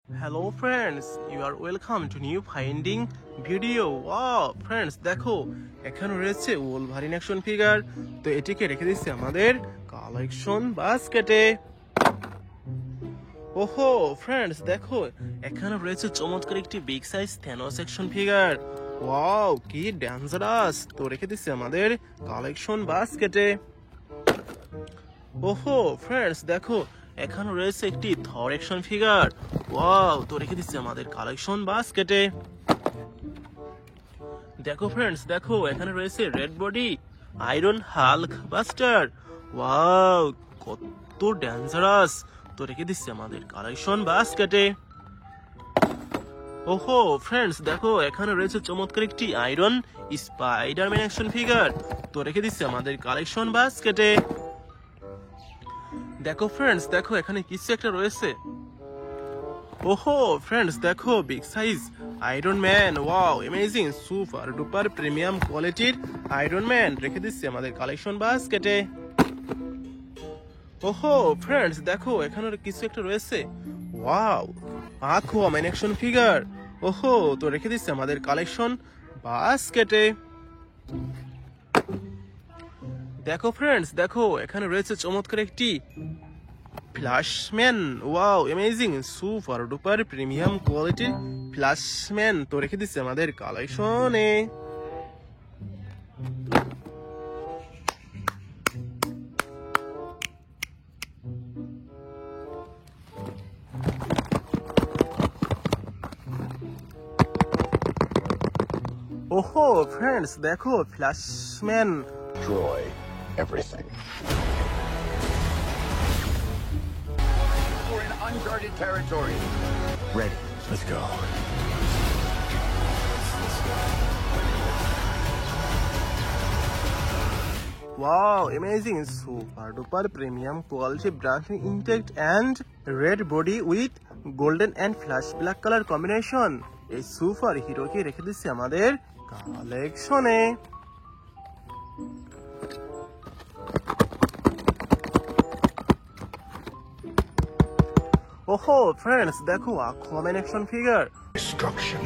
Hello friends, you are welcome to new finding video. Wow friends, দেখো এখানে রয়েছে ওলভারিন action figure. তো এটিকে রেখে দিচ্ছি আমাদের কালেকশন বাস্কেটে। ওহো ফ্রেন্ডস, দেখো এখানে রয়েছে চমৎকার একটি big size Thanos action figure. Wow কি ডেঞ্জারাস! তো রেখে দিচ্ছি আমাদের কালেকশন বাস্কেটে। ওহো ফ্রেন্ডস, দেখো এখানে রয়েছে একটি থর অ্যাকশন ফিগার। ওয়াও, তো রেখে দিচ্ছি আমাদের কালেকশন বাস্কেটে। দেখো ফ্রেন্ডস, দেখো এখানে রয়েছে red body iron Hulk buster. Wow কত ডেঞ্জারাস! তো রেখে দিচ্ছি আমাদের কালেকশন বাস্কেটে। ওহো ফ্রেন্ডস, দেখো এখানে রয়েছে চমৎকার একটি আয়রন স্পাইডারম্যান অ্যাকশন ফিগার। তো রেখে দিচ্ছি আমাদের কালেকশন বাস্কেটে। দেখো ফ্রেন্ডস, দেখো এখানে কিছু একটা রয়েছে। ওহো ফ্রেন্ডস, দেখো big size iron man. Wow amazing, super duper premium কোয়ালিটির আয়রন ম্যান। রেখে দিচ্ছি আমাদের কালেকশন বাস্কেটে। ওহো ফ্রেন্ডস, দেখো এখানে কিছু একটা রয়েছে। Wow Aquaman action figure. ওহো, তো রেখে দিচ্ছি আমাদের কালেকশন বাস্কেটে। দেখো ফ্রেন্ডস, দেখো এখানে রয়েছে চমৎকার একটি Flashman. Wow amazing, super duper premium কোয়ালিটির ফ্ল্যাশম্যান। তো রেখে দিচ্ছি আমাদের কালেকশনে। ওহো ফ্রেন্ডস, দেখো ফ্ল্যাশম্যান। Destroy everything. We're in uncharted territory. Ready. Let's go. Wow, amazing, super duper premium quality branching intact and red body with golden and flash black color combination. এই super হিরোকে রেখে দিচ্ছি আমাদের কালেকশনে। ওহো ফ্রেন্ডস, দেখো Aquaman action figure. Destruction.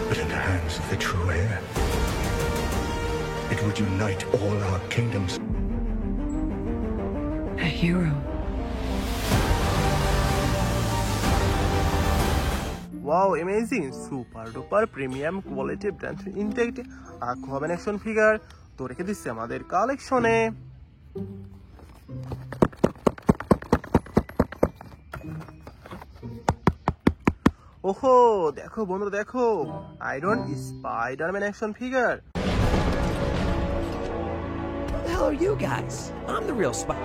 But in the hands of the true heir, it would unite all our kingdoms. A hero. Wow, amazing, super duper premium quality brand intact Aquaman action figure। তো রেখে দিচ্ছি আমাদের কালেকশনে। ওহো দেখো বন্ধুরা, দেখো iron Spiderman action figure. Who the hell are you guys? I'm the real spy.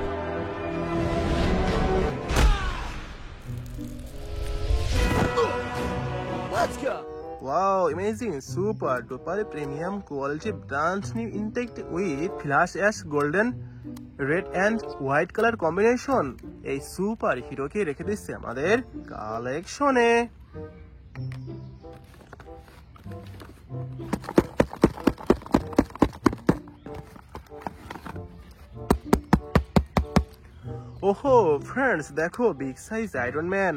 Let's go. Wow, amazing, super duper premium quality brand new intact with flash ash golden red and white color combination। এই super হিরোকে রেখে দিচ্ছে আমাদের কালেকশনে। ওহো friends, দেখো big size iron man.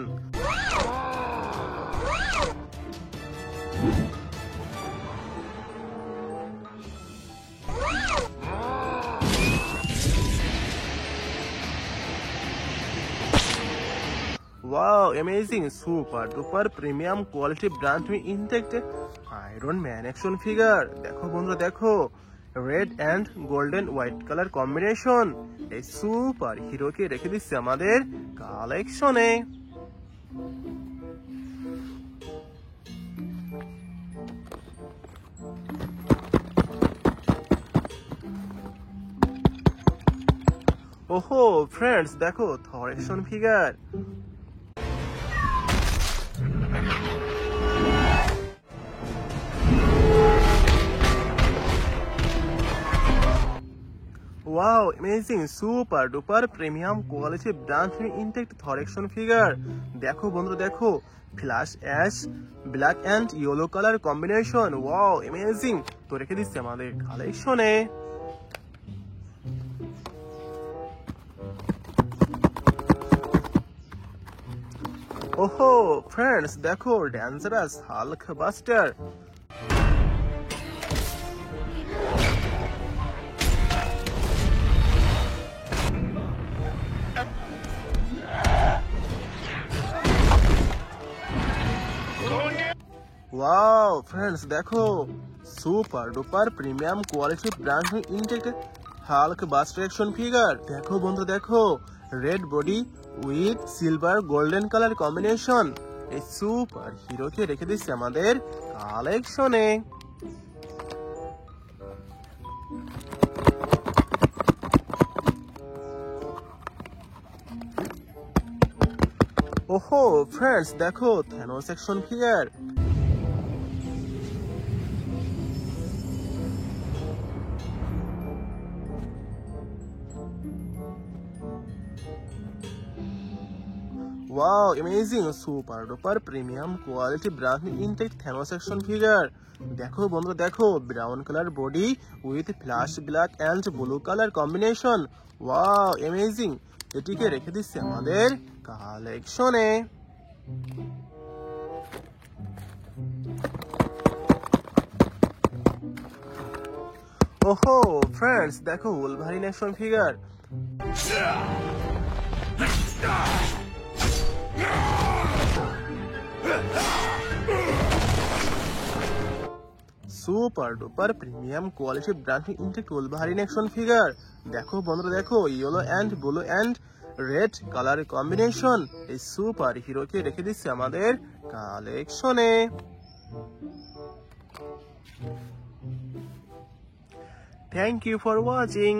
Wow, amazing, super duper premium quality brand new intact Iron Man action figure। দেখো বন্ধুরা, দেখো red and golden white colour combination. এই সুপার হিরোকে রেখে দিচ্ছে আমাদের কালেকশনে। ওহো ফ্রেন্ডস, দেখো Thor action figure. Wow, amazing, super duper premium quality brand new intact Thor action figure। দেখো বন্ধুরা, দেখো flash ash black and yellow colour combination. Wow amazing, তো রেখে দিচ্ছি আমাদের কালেকশনে। ওহো ফ্রেন্ডস দেখো ডেঞ্জারাস হাল্ক বাস্টার। ওয়াও ফ্রেন্ডস দেখো super duper premium quality brand intact Hulkbuster action figure. দেখো বন্ধু দেখো red body with silver golden colour combination. এই সুপার হিরোকে রেখে দিচ্ছে আমাদের কালেকশনে। ওহো ফ্রেন্ডস দেখো Thanos action figure. Wow amazing super duper premium quality brown intact Thanos action figure. দেখো বন্ধু দেখো brown colour body with flash black and blue colour combination. Wow amazing, এটিকে রেখে দিচ্ছে আমাদের কালেকশনে। ওহো ফ্রেন্ডস দেখো Wolverine action figure. Super duper premium quality brand intact Wolverine action figure. দেখো বন্ধুরা দেখো yellow and blue and red colour combination. এই সুপার হিরোকে রেখে দিচ্ছে আমাদের কালেকশনে। Thank you for watching.